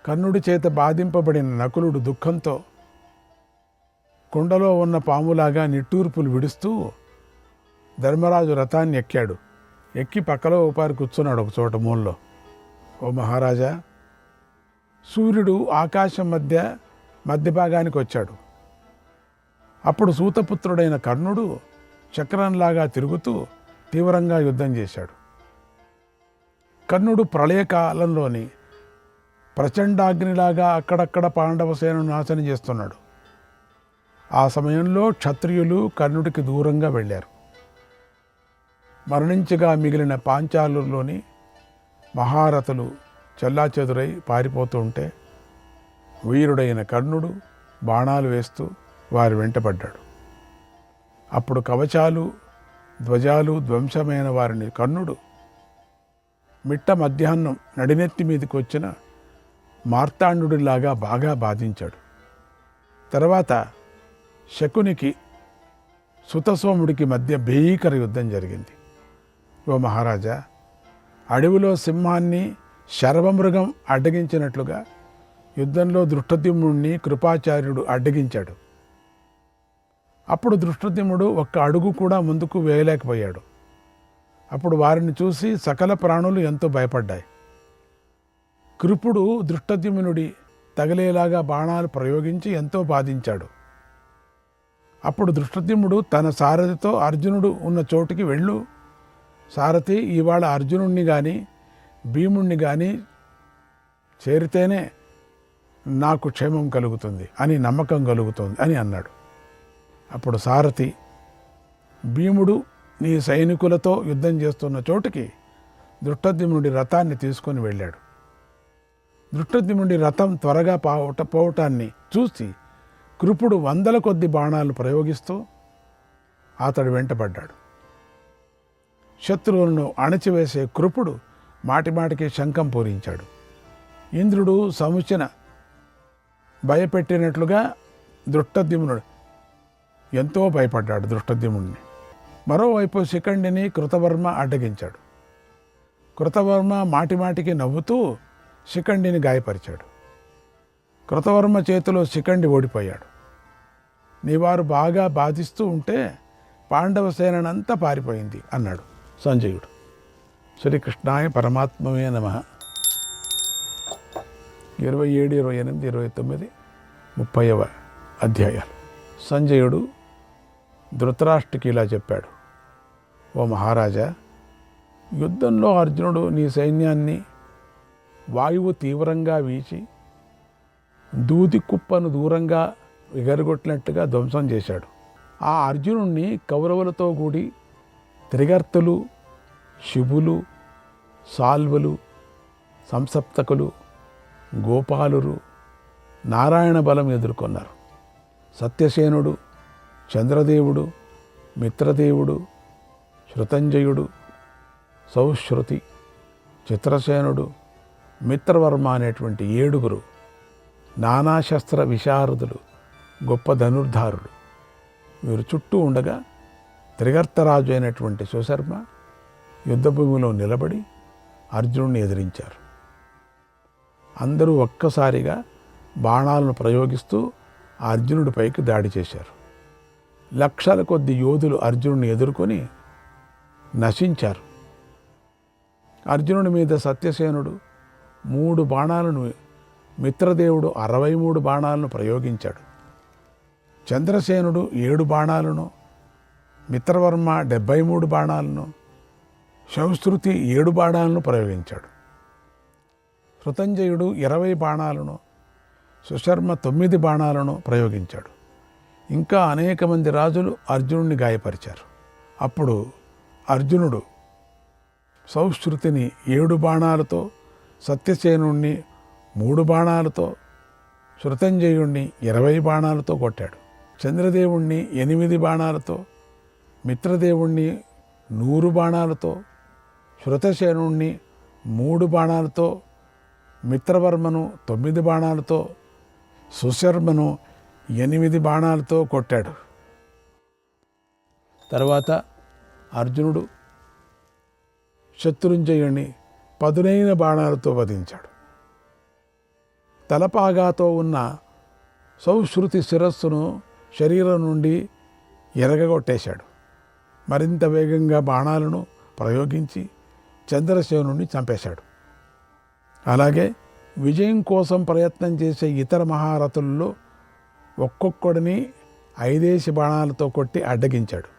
కర్ణుడి చేత బాధింపబడిన నకులుడు దుఃఖంతో కుండలో ఉన్న పాములాగా నిట్టూర్పులు విడుస్తూ ధర్మరాజు రథాన్ని ఎక్కాడు. ఎక్కి పక్కలో ఉపారి కూర్చున్నాడు ఒక చోట మూలలో. ఓ మహారాజా, సూర్యుడు ఆకాశం మధ్య భాగానికి వచ్చాడు. అప్పుడు సూతపుత్రుడైన కర్ణుడు చక్రంలాగా తిరుగుతూ తీవ్రంగా యుద్ధం చేశాడు. కర్ణుడు ప్రళయకాలంలోని ప్రచండాగ్నిలాగా అక్కడక్కడ పాండవ సేనను నాశనం చేస్తున్నాడు. ఆ సమయంలో క్షత్రియులు కర్ణుడికి దూరంగా వెళ్ళారు. మరణించగా మిగిలిన పాంచాలులోని మహారథులు చెల్లాచెదురై పారిపోతూ ఉంటే వీరుడైన కర్ణుడు బాణాలు వేస్తూ వారి వెంటపడ్డాడు. అప్పుడు కవచాలు ధ్వజాలు ధ్వంసమైన వారిని కర్ణుడు మిట్ట మధ్యాహ్నం నడినెత్తి మీదకి వచ్చిన మార్తాండుడిలాగా బాగా బాధించాడు. తర్వాత శకునికి సుతసోముడికి మధ్య భీకర యుద్ధం జరిగింది. ఓ మహారాజా, అడవిలో సింహాన్ని శరవమృగం అడ్డగించినట్లుగా యుద్ధంలో దృష్టద్యుమ్నుడిని కృపాచార్యుడు అడ్డగించాడు. అప్పుడు దృష్టద్యుమ్నుడు ఒక్క అడుగు కూడా ముందుకు వేయలేకపోయాడు. అప్పుడు వారిని చూసి సకల ప్రాణులు ఎంతో భయపడ్డాయి. కృపుడు దృష్టద్యుమ్నుడి తగిలేలాగా బాణాలు ప్రయోగించి ఎంతో బాధించాడు. అప్పుడు దృష్టద్యుమ్నుడు తన సారథితో అర్జునుడు ఉన్న చోటుకి వెళ్ళు, సారథి ఇవాళ అర్జునుడిని కానీ భీముణ్ణి కానీ చేరితేనే నాకు క్షేమం కలుగుతుంది అని నమ్మకం కలుగుతుంది అని అన్నాడు. అప్పుడు సారథి భీముడు నీ సైనికులతో యుద్ధం చేస్తున్న చోటుకి దృష్టద్యుమ్నుడి రథాన్ని తీసుకొని వెళ్ళాడు. దృష్టద్యుమ్నుడి రథం త్వరగా పోవటాన్ని చూసి కృపుడు 100 కొద్ది బాణాలు ప్రయోగిస్తూ అతడు వెంటబడ్డాడు. శత్రువులను అణచివేసే కృపుడు మాటిమాటికి శంఖం పూరించాడు. ఇంద్రుడు సముచన భయపెట్టినట్లుగా దృష్టద్యుమ్నుడు ఎంతో భయపడ్డాడు దృష్టద్యుమ్నుడిని. మరోవైపు శిఖండిని కృతవర్మ అడ్డగించాడు. కృతవర్మ మాటిమాటికి నవ్వుతూ శిఖండిని గాయపరిచాడు. కృతవర్మ చేతిలో శిఖండి ఓడిపోయాడు. నీవారు బాగా బాధిస్తూ ఉంటే పాండవ సేనంతా పారిపోయింది అన్నాడు సంజయుడు. శ్రీకృష్ణాయ పరమాత్మమే నమః. 27, 28, 29, 30వ అధ్యాయాలు. సంజయుడు ధృతరాష్ట్రుడికి ఇలా చెప్పాడు. ఓ మహారాజా, యుద్ధంలో అర్జునుడు నీ సైన్యాన్ని వాయువు తీవ్రంగా వీచి దూది కుప్పను దూరంగా ఎగరగొట్టినట్టుగా ధ్వంసం చేశాడు. ఆ అర్జునుణ్ణి కౌరవులతో కూడి త్రిగర్తులు, శుభులు, సాల్వులు, సంసప్తకులు, గోపాలురు నారాయణ బలం ఎదుర్కొన్నారు. సత్యసేనుడు, చంద్రదేవుడు, మిత్రదేవుడు, శృతంజయుడు, సౌశ్రుతి, చిత్రసేనుడు, మిత్రవర్మ అనేటువంటి 7 నానాశస్త్ర విశారదులు, గొప్ప ధనుర్ధారులు వీరు చుట్టూ ఉండగా త్రిగర్తరాజు అయినటువంటి సుశర్మ యుద్ధభూమిలో నిలబడి అర్జునుడిని ఎదిరించారు. అందరూ ఒక్కసారిగా బాణాలను ప్రయోగిస్తూ అర్జునుడిపైకి దాడి చేశారు. లక్షల కొద్ది యోధులు అర్జునుడిని ఎదుర్కొని నశించారు. అర్జునుడి మీద సత్యసేనుడు 3 బాణాలను, మిత్రదేవుడు 63 బాణాలను ప్రయోగించాడు. చంద్రసేనుడు 7 బాణాలను, మిత్రవర్మ 73 బాణాలను, సౌశ్రుతి 7 బాణాలను ప్రయోగించాడు. శృతంజయుడు 20 బాణాలను, సుశర్మ 9 బాణాలను ప్రయోగించాడు. ఇంకా అనేక మంది రాజులు అర్జునుడిని గాయపరిచారు. అప్పుడు అర్జునుడు సౌశ్రుతిని 7 బాణాలతో, సత్యసేనుణ్ణి 3 బాణాలతో, శృతంజయుణ్ణి 20 బాణాలతో కొట్టాడు. చంద్రదేవుణ్ణి 8 బాణాలతో, మిత్రదేవుణ్ణి 100 బాణాలతో, శృతసేనుణ్ణి 3 బాణాలతో, మిత్రవర్మను 9 బాణాలతో, సుశర్మను 8 బాణాలతో కొట్టాడు. తర్వాత అర్జునుడు శత్రుంజయుణ్ణి పదునైన బాణాలతో వధించాడు. తలపాగాతో ఉన్న సౌశ్రుతి శిరస్సును శరీరం నుండి ఎరగగొట్టేశాడు. మరింత వేగంగా బాణాలను ప్రయోగించి చంద్రసేనుని చంపేశాడు. అలాగే విజయం కోసం ప్రయత్నం చేసే ఇతర మహారథుల్లో ఒక్కొక్కడిని 5 బాణాలతో కొట్టి అడ్డగించాడు.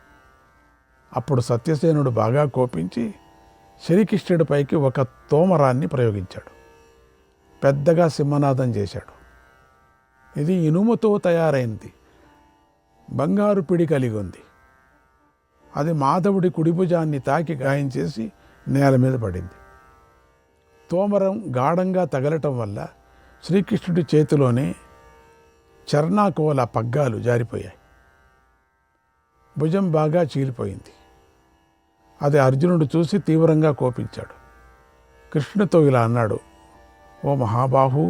అప్పుడు సత్యసేనుడు బాగా కోపించి శ్రీకృష్ణుడిపైకి ఒక తోమరాన్ని ప్రయోగించాడు. పెద్దగా సింహనాదం చేశాడు. ఇది ఇనుముతో తయారైంది, బంగారు పిడి కలిగి ఉంది. అది మాధవుడి కుడిభుజాన్ని తాకి గాయం చేసి నేల మీద పడింది. తోమరం గాఢంగా తగలటం వల్ల శ్రీకృష్ణుడి చేతిలోనే చర్నాకోల పగ్గాలు జారిపోయాయి. భుజం బాగా చీలిపోయింది. అది అర్జునుడు చూసి తీవ్రంగా కోపించాడు. కృష్ణుతో ఇలా అన్నాడు, ఓ మహాబాహు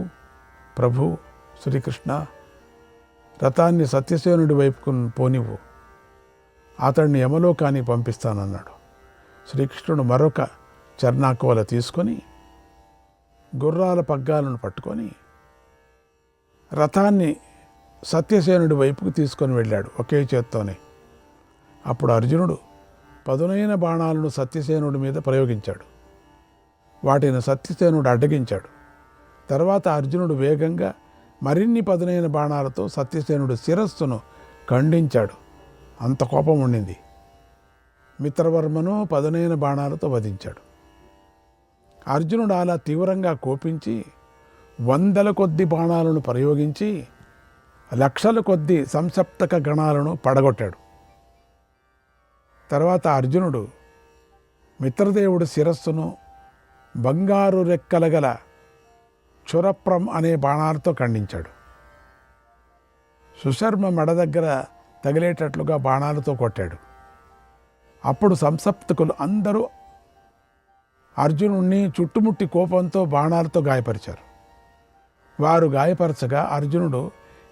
ప్రభు శ్రీకృష్ణ, రథాన్ని సత్యసేనుడి వైపుకు పోనివ్వు, అతడిని యమలోకానికి పంపిస్తానన్నాడు. శ్రీకృష్ణుడు మరొక చర్నాకోల తీసుకొని గుర్రాల పగ్గాలను పట్టుకొని రథాన్ని సత్యసేనుడి వైపుకు తీసుకొని వెళ్ళాడు ఒకే చేత్తోనే. అప్పుడు అర్జునుడు పదునైన బాణాలను సత్యసేనుడి మీద ప్రయోగించాడు. వాటిని సత్యసేనుడు అడ్డగించాడు. తర్వాత అర్జునుడు వేగంగా మరిన్ని పదునైన బాణాలతో సత్యసేనుడు శిరస్సును ఖండించాడు. అంత కోపం ఉండింది. మిత్రవర్మను పదునైన బాణాలతో వధించాడు. అర్జునుడు అలా తీవ్రంగా కోపించి 100ల కొద్ది బాణాలను ప్రయోగించి లక్షల కొద్ది సంసప్తక గణాలను పడగొట్టాడు. తర్వాత అర్జునుడు మిత్రదేవుడి శిరస్సును బంగారు రెక్కల గల క్షురప్రం అనే బాణాలతో ఖండించాడు. సుశర్మ మెడ దగ్గర తగిలేటట్లుగా బాణాలతో కొట్టాడు. అప్పుడు సంసప్తకులు అందరూ అర్జునుడిని చుట్టుముట్టి కోపంతో బాణాలతో గాయపరిచారు. వారు గాయపరచగా అర్జునుడు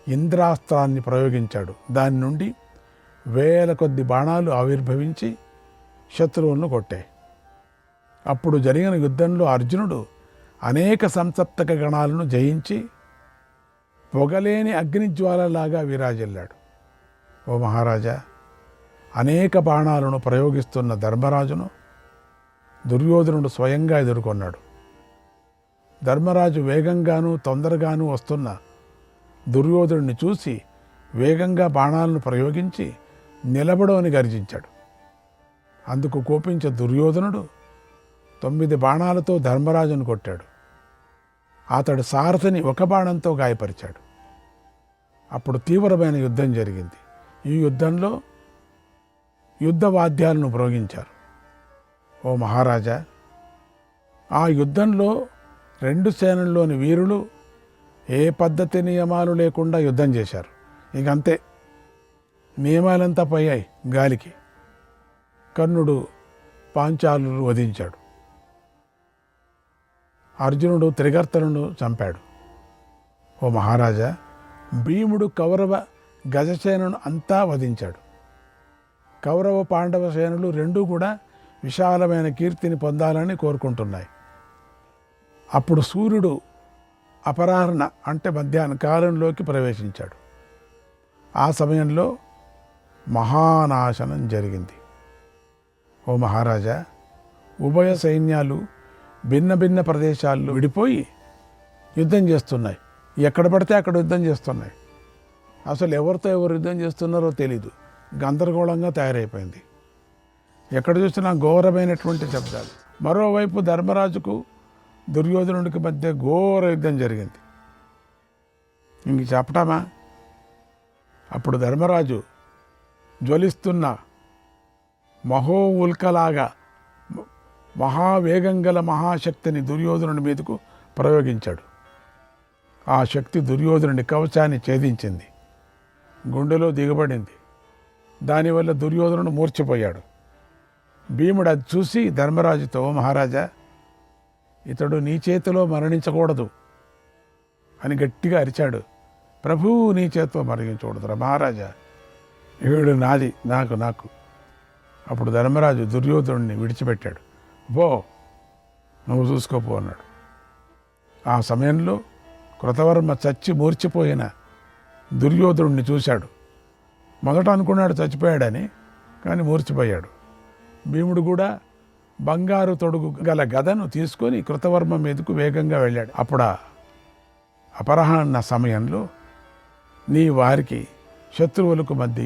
ఇంద్రాస్త్రాన్ని ప్రయోగించాడు. దాని నుండి 1000 కొద్ది బాణాలు ఆవిర్భవించి శత్రువులను కొట్టాయి. అప్పుడు జరిగిన యుద్ధంలో అర్జునుడు అనేక సంసప్తక గణాలను జయించి పొగలేని అగ్నిజ్వాలలాగా విరాజిల్లాడు. ఓ మహారాజా, అనేక బాణాలను ప్రయోగిస్తున్న ధర్మరాజును దుర్యోధనుడు స్వయంగా ఎదుర్కొన్నాడు. ధర్మరాజు వేగంగానూ తొందరగానూ వస్తున్న దుర్యోధనుడిని చూసి వేగంగా బాణాలను ప్రయోగించి నిలబడవని గర్జించాడు. అందుకు కోపించే దుర్యోధనుడు 9 బాణాలతో ధర్మరాజును కొట్టాడు. అతడు సారథిని 1 బాణంతో గాయపరిచాడు. అప్పుడు తీవ్రమైన యుద్ధం జరిగింది. ఈ యుద్ధంలో యుద్ధ వాద్యాలను మ్రోగించారు. ఓ మహారాజా, ఆ యుద్ధంలో 2 సేనల్లోని వీరులు ఏ పద్ధతి నియమాలు లేకుండా యుద్ధం చేశారు. ఇక అంతే, నియమాలంతా పోయాయి గాలికి. కర్ణుడు పాంచాలును వధించాడు. అర్జునుడు త్రిగర్తనుడు చంపాడు. ఓ మహారాజా, భీముడు కౌరవ గజసేనను అంతా వధించాడు. కౌరవ పాండవ సేనలు రెండూ కూడా విశాలమైన కీర్తిని పొందాలని కోరుకుంటున్నాయి. అప్పుడు సూర్యుడు అపరాహ్న అంటే మధ్యాహ్న కాలంలోకి ప్రవేశించాడు. ఆ సమయంలో మహానాశనం జరిగింది. ఓ మహారాజా, ఉభయ సైన్యాలు భిన్న భిన్న ప్రదేశాల్లో విడిపోయి యుద్ధం చేస్తున్నాయి. ఎక్కడ పడితే అక్కడ యుద్ధం చేస్తున్నాయి. అసలు ఎవరితో ఎవరు యుద్ధం చేస్తున్నారో తెలీదు. గందరగోళంగా తయారైపోయింది. ఎక్కడ చూసినా ఘోరమైనటువంటి శబ్దాలు. మరోవైపు ధర్మరాజుకు దుర్యోధనుడికి మధ్య ఘోర యుద్ధం జరిగింది. ఇంక చెప్పటమా? అప్పుడు ధర్మరాజు జ్వలిస్తున్న మహోవుల్కలాగా మహావేగం గల మహాశక్తిని దుర్యోధనుడి మీదకు ప్రయోగించాడు. ఆ శక్తి దుర్యోధనుడి కవచాన్ని ఛేదించింది, గుండెలో దిగబడింది. దానివల్ల దుర్యోధనుడు మూర్ఛపోయాడు. భీముడు అది చూసి ధర్మరాజుతో, మహారాజా, ఇతడు నీ చేతిలో మరణించకూడదు అని గట్టిగా అరిచాడు. ప్రభువు నీ చేతిలో మరణించకూడదురా మహారాజా, వీడు నాది, నాకు. అప్పుడు ధర్మరాజు దుర్యోధనుడిని విడిచిపెట్టాడు. పో, నువ్వు చూసుకోపో అన్నాడు. ఆ సమయంలో కృతవర్మ చచ్చి మూర్చిపోయిన దుర్యోధనుడిని చూశాడు. మొదట అనుకున్నాడు చచ్చిపోయాడని, కానీ మూర్చిపోయాడు. భీముడు కూడా బంగారు తొడుగు గల గదను తీసుకొని కృతవర్మ మీదకు వేగంగా వెళ్ళాడు. అప్పుడు అపరాహ్న సమయంలో నీ వారికి శత్రువులకు మధ్య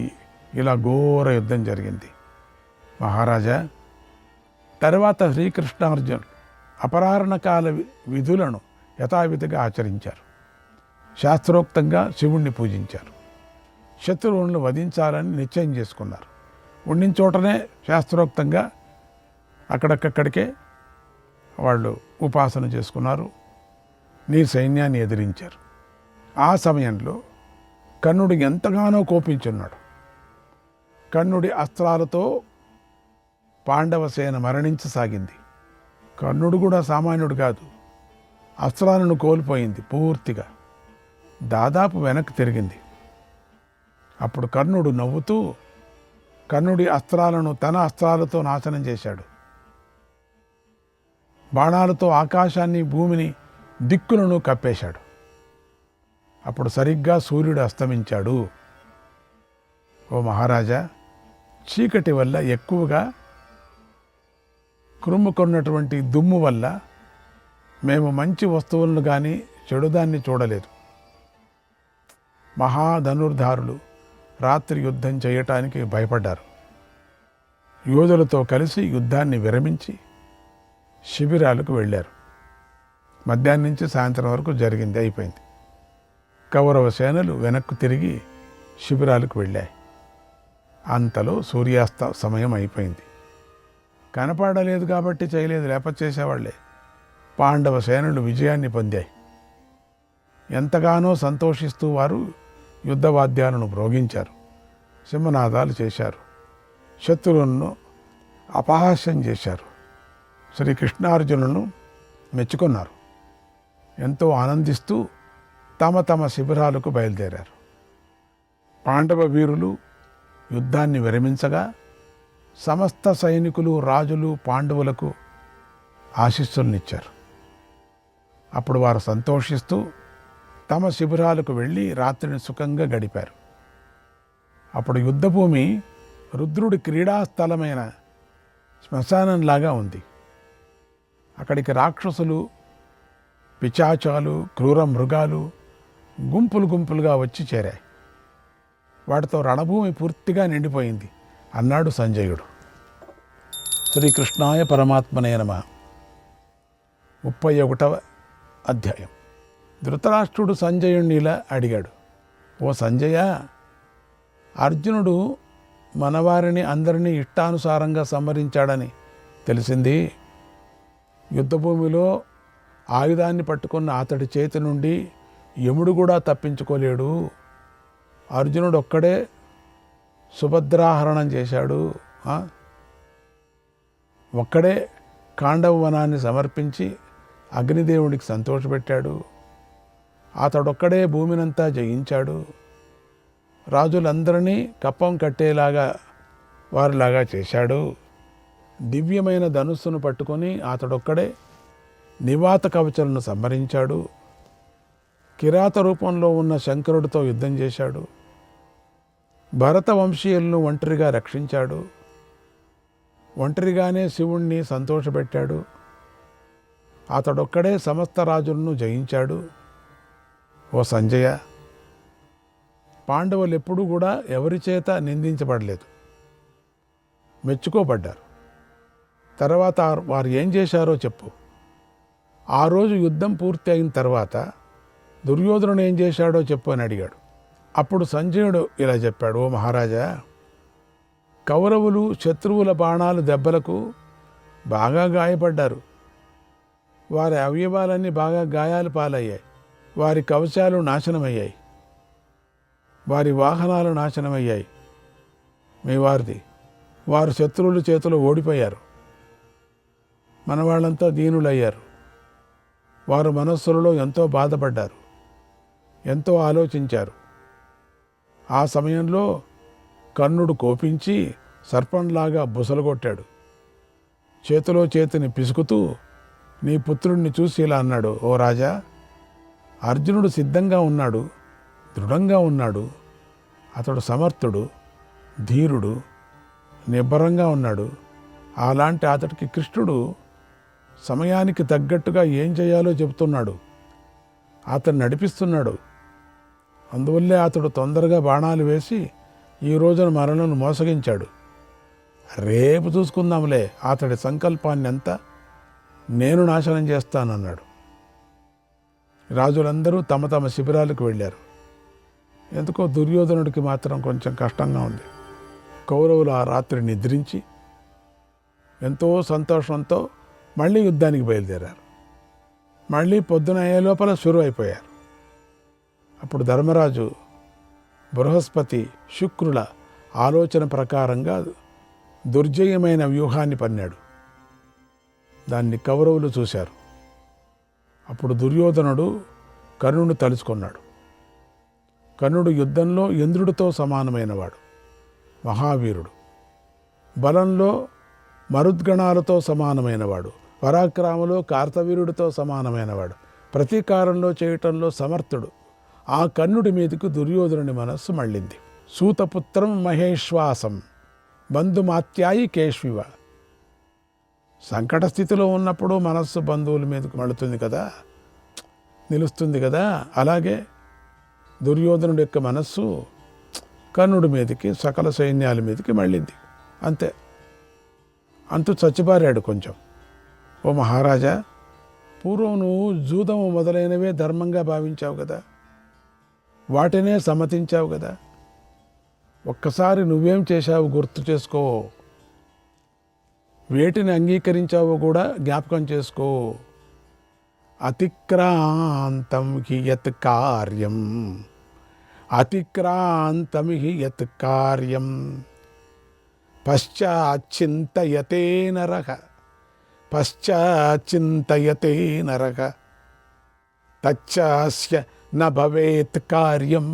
ఇలా ఘోర యుద్ధం జరిగింది మహారాజా. తర్వాత శ్రీకృష్ణార్జునులు అపరాహ్న కాల విధులను యథావిధిగా ఆచరించారు. శాస్త్రోక్తంగా శివుణ్ణి పూజించారు. శత్రువులను వధించాలని నిశ్చయం చేసుకున్నారు. ఉండిన చోటనే శాస్త్రోక్తంగా అక్కడికక్కడికే వాళ్ళు ఉపాసన చేసుకున్నారు. నీ సైన్యాన్ని ఎదిరించారు. ఆ సమయంలో కర్ణుడు ఎంతగానో కోపించున్నాడు. కర్ణుడి అస్త్రాలతో పాండవ సేన మరణించసాగింది. కర్ణుడు కూడా సామాన్యుడు కాదు. అస్త్రాలను కోల్పోయింది పూర్తిగా, దాదాపు వెనక్కి తిరిగింది. అప్పుడు కర్ణుడు నవ్వుతూ కర్ణుడి అస్త్రాలను తన అస్త్రాలతో నాశనం చేశాడు. బాణాలతో ఆకాశాన్ని, భూమిని, దిక్కులను కప్పేశాడు. అప్పుడు సరిగ్గా సూర్యుడు అస్తమించాడు. ఓ మహారాజా, చీకటి వల్ల ఎక్కువగా క్రుమ్ముకున్నటువంటి దుమ్ము వల్ల మేము మంచి వస్తువులను కానీ చెడుదాన్ని చూడలేదు. మహాధనుర్ధారులు రాత్రి యుద్ధం చేయటానికి భయపడ్డారు. యోధులతో కలిసి యుద్ధాన్ని విరమించి శిబిరాలకు వెళ్ళారు. మధ్యాహ్నం నుంచి సాయంత్రం వరకు జరిగింది, అయిపోయింది. కౌరవ సేనలు వెనక్కు తిరిగి శిబిరాలకు వెళ్ళాయి. అంతలో సూర్యాస్త సమయం అయిపోయింది. కనపడలేదు కాబట్టి చేయలేదు, లేకపోతే చేసేవాళ్లే. పాండవ సేనలు విజయాన్ని పొందాయి. ఎంతగానో సంతోషిస్తూ వారు యుద్ధవాద్యాలను మ్రోగించారు, సింహనాదాలు చేశారు, శత్రువులను అపహాస్యం చేశారు. శ్రీకృష్ణార్జునులను మెచ్చుకున్నారు. ఎంతో ఆనందిస్తూ తమ తమ శిబిరాలకు బయలుదేరారు. పాండవ వీరులు యుద్ధాన్ని విరమించగా సమస్త సైనికులు, రాజులు పాండవులకు ఆశీస్సులనిచ్చారు. అప్పుడు వారు సంతోషిస్తూ తమ శిబిరాలకు వెళ్ళి రాత్రిని సుఖంగా గడిపారు. అప్పుడు యుద్ధభూమి రుద్రుడి క్రీడాస్థలమైన శ్మశానంలాగా ఉంది. అక్కడికి రాక్షసులు, పిశాచాలు, క్రూర మృగాలు గుంపులు గుంపులుగా వచ్చి చేరాయి. వాటితో రణభూమి పూర్తిగా నిండిపోయింది అన్నాడు సంజయుడు. శ్రీకృష్ణాయ పరమాత్మనే నమః. 31వ అధ్యాయం. ధృతరాష్ట్రుడు సంజయుడిని ఇలా అడిగాడు, ఓ సంజయ, అర్జునుడు మనవారిని అందరినీ ఇష్టానుసారంగా సంహరించాడని తెలిసింది. యుద్ధభూమిలో ఆయుధాన్ని పట్టుకున్న అతడి చేతి నుండి యముడు కూడా తప్పించుకోలేడు. అర్జునుడు ఒక్కడే సుభద్రాహరణం చేశాడు. ఒక్కడే కాండవ వనాన్ని సమర్పించి అగ్నిదేవుడికి సంతోషపెట్టాడు. అతడొక్కడే భూమినంతా జయించాడు. రాజులందరినీ కప్పం కట్టేలాగా వారిలాగా చేశాడు. దివ్యమైన ధనుస్సును పట్టుకొని అతడొక్కడే నివాత కవచలను సంహరించాడు. కిరాత రూపంలో ఉన్న శంకరుడితో యుద్ధం చేశాడు. భరత వంశీయులను ఒంటరిగా రక్షించాడు. ఒంటరిగానే శివుణ్ణి సంతోషపెట్టాడు. అతడొక్కడే సమస్త రాజులను జయించాడు. ఓ సంజయ, పాండవులు ఎప్పుడూ కూడా ఎవరి చేత నిందించబడలేదు, మెచ్చుకోబడ్డారు. తర్వాత వారు ఏం చేశారో చెప్పు. ఆ రోజు యుద్ధం పూర్తి అయిన తర్వాత దుర్యోధనుడు ఏం చేశాడో చెప్పు అని అడిగాడు. అప్పుడు సంజయుడు ఇలా చెప్పాడు, ఓ మహారాజా, కౌరవులు శత్రువుల బాణాలు దెబ్బలకు బాగా గాయపడ్డారు. వారి అవయవాలన్నీ బాగా గాయాలు పాలయ్యాయి. వారి కవచాలు నాశనమయ్యాయి. వారి వాహనాలు నాశనమయ్యాయి. మీ వారిది వారు శత్రువుల చేతిలో ఓడిపోయారు. మన వాళ్ళంతా దీనులయ్యారు. వారు మనస్సులలో ఎంతో బాధపడ్డారు, ఎంతో ఆలోచించారు. ఆ సమయంలో కర్ణుడు కోపించి సర్పంలాగా బుసలుగొట్టాడు. చేతిలో చేతిని పిసుకుతూ నీ పుత్రుడిని చూసి ఇలా అన్నాడు, ఓ రాజా, అర్జునుడు సిద్ధంగా ఉన్నాడు, దృఢంగా ఉన్నాడు. అతడు సమర్థుడు, ధీరుడు, నిబ్బరంగా ఉన్నాడు. అలాంటి అతడికి కృష్ణుడు సమయానికి తగ్గట్టుగా ఏం చేయాలో చెబుతున్నాడు, అతను నడిపిస్తున్నాడు. అందువల్లే అతడు తొందరగా బాణాలు వేసి ఈ రోజున మరణను మోసగించాడు. రేపు చూసుకుందాంలే, అతడి సంకల్పాన్ని అంతా నేను నాశనం చేస్తానన్నాడు. రాజులందరూ తమ తమ శిబిరాలకు వెళ్ళారు. ఎందుకో దుర్యోధనుడికి మాత్రం కొంచెం కష్టంగా ఉంది. కౌరవులు ఆ రాత్రి నిద్రించి ఎంతో సంతోషంతో మళ్ళీ యుద్ధానికి బయలుదేరారు. మళ్ళీ పొద్దున అయ్యే లోపల షురు అయిపోయారు. అప్పుడు ధర్మరాజు బృహస్పతి శుక్రుల ఆలోచన ప్రకారంగా దుర్జయమైన వ్యూహాన్ని పన్నాడు. దాన్ని కౌరవులు చూశారు. అప్పుడు దుర్యోధనుడు కర్ణుడు తలుచుకున్నాడు. కర్ణుడు యుద్ధంలో ఇంద్రుడితో సమానమైనవాడు, మహావీరుడు. బలంలో మరుద్గణాలతో సమానమైనవాడు, పరాక్రమలో కార్తవీరుడితో సమానమైనవాడు, ప్రతీకారంలో చేయటంలో సమర్థుడు. ఆ కర్ణుడి మీదకు దుర్యోధనుని మనస్సు మళ్ళింది. సూతపుత్రం మహేశ్వాసం బంధుమాత్యాయి కేష్వివ. సంకట స్థితిలో ఉన్నప్పుడు మనస్సు బంధువుల మీదకు మళ్ళుతుంది కదా, నిలుస్తుంది కదా. అలాగే దుర్యోధనుడి యొక్క మనస్సు కర్ణుడి మీదకి, సకల సైన్యాల మీదకి మళ్ళింది. అంతే, అంతు చచ్చిపారాడు కొంచెం. ఓ మహారాజా, పూర్వం నువ్వు జూదము మొదలైనవే ధర్మంగా భావించావు కదా, వాటినే సమ్మతించావు కదా. ఒక్కసారి నువ్వేం చేశావు గుర్తు చేసుకో, వేటిని అంగీకరించావో కూడా జ్ఞాపకం చేసుకో. అతిక్రాంతం హి యత్ కార్యం, అతిక్రాంతం హి యత్ కార్యం పశ్చాచ్చింతయతే నరః, పశ్చాచ్చింతయతే నరః తచ్చాస్య న భవేత్ కార్యం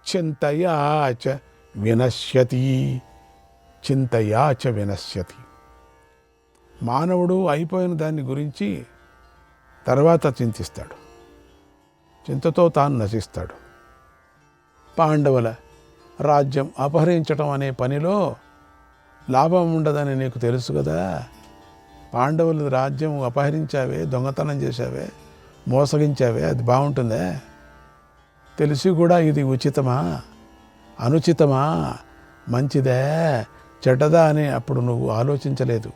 చింతయా చ వినశ్యతి, చింతయా చ వినశ్యతి. మానవుడు అయిపోయిన దాన్ని గురించి తర్వాత చింతిస్తాడు, చింతతో తాను నశిస్తాడు. పాండవుల రాజ్యం అపహరించడం అనే పనిలో లాభం ఉండదని నీకు తెలుసు కదా. పాండవుల రాజ్యం అపహరించావే, దొంగతనం చేశావే, మోసగించావే, అది బాగుంటుందే? తెలిసి కూడా ఇది ఉచితమా, అనుచితమా, మంచిదే, చెడ్డదా అని అప్పుడు నువ్వు ఆలోచించలేదు.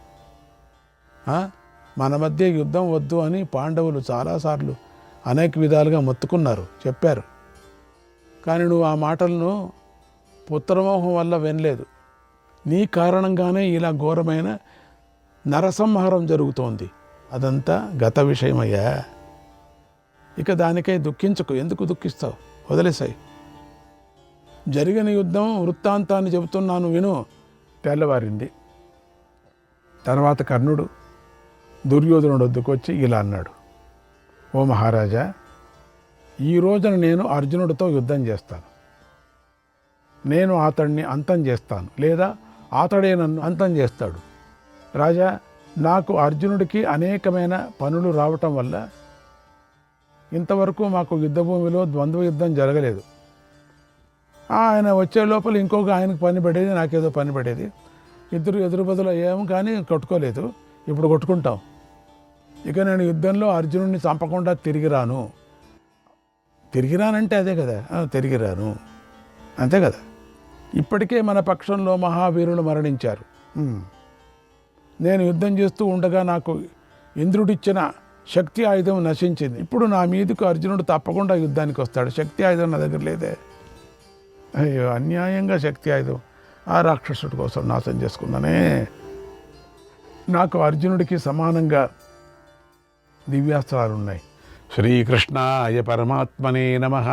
మన మధ్య యుద్ధం వద్దు అని పాండవులు చాలాసార్లు అనేక విధాలుగా మొత్తుకున్నారు, చెప్పారు. కానీ నువ్వు ఆ మాటలను పుత్రమోహం వల్ల వినలేదు. నీ కారణంగానే ఇలా ఘోరమైన నరసంహారం జరుగుతోంది. అదంతా గత విషయమయ్యా. ఇక దానికై దుఃఖించకు. ఎందుకు దుఃఖిస్తావు? వదిలేసాయి. జరిగిన యుద్ధం వృత్తాంతాన్ని చెబుతున్నాను విను. తెల్లవారింది. తర్వాత కర్ణుడు దుర్యోధనుడు వద్దకొచ్చి ఇలా అన్నాడు, ఓ మహారాజా, ఈ రోజున నేను అర్జునుడితో యుద్ధం చేస్తాను. నేను అతడిని అంతం చేస్తాను, లేదా అతడే నన్ను అంతం చేస్తాడు. రాజా, నాకు అర్జునుడికి అనేకమైన పనులు రావటం వల్ల ఇంతవరకు మాకు యుద్ధభూమిలో ద్వంద్వ యుద్ధం జరగలేదు. ఆయన వచ్చే లోపల ఇంకొక ఆయనకు పని పడేది, నాకేదో పని పడేది. ఇద్దరు ఎదురు బదులు అయ్యాము, కానీ కొట్టుకోలేదు. ఇప్పుడు కొట్టుకుంటాం. ఇక నేను యుద్ధంలో అర్జునుడిని చంపకుండా తిరిగి రాను. తిరిగి రానంటే అదే కదా, తిరిగి రాను, అంతే కదా. ఇప్పటికే మన పక్షంలో మహావీరులు మరణించారు. నేను యుద్ధం చేస్తూ ఉండగా నాకు ఇంద్రుడిచ్చిన శక్తి ఆయుధం నశించింది. ఇప్పుడు నా మీదకు అర్జునుడు తప్పకుండా యుద్ధానికి వస్తాడు. శక్తి ఆయుధం నా దగ్గర లేదే. అయ్యో, అన్యాయంగా శక్తి ఆయుధం ఆ రాక్షసుడి కోసం నాశనం చేసుకున్నానే. నాకు అర్జునుడికి సమానంగా దివ్యాస్త్రాలు ఉన్నాయి. శ్రీకృష్ణాయ పరమాత్మనే నమః.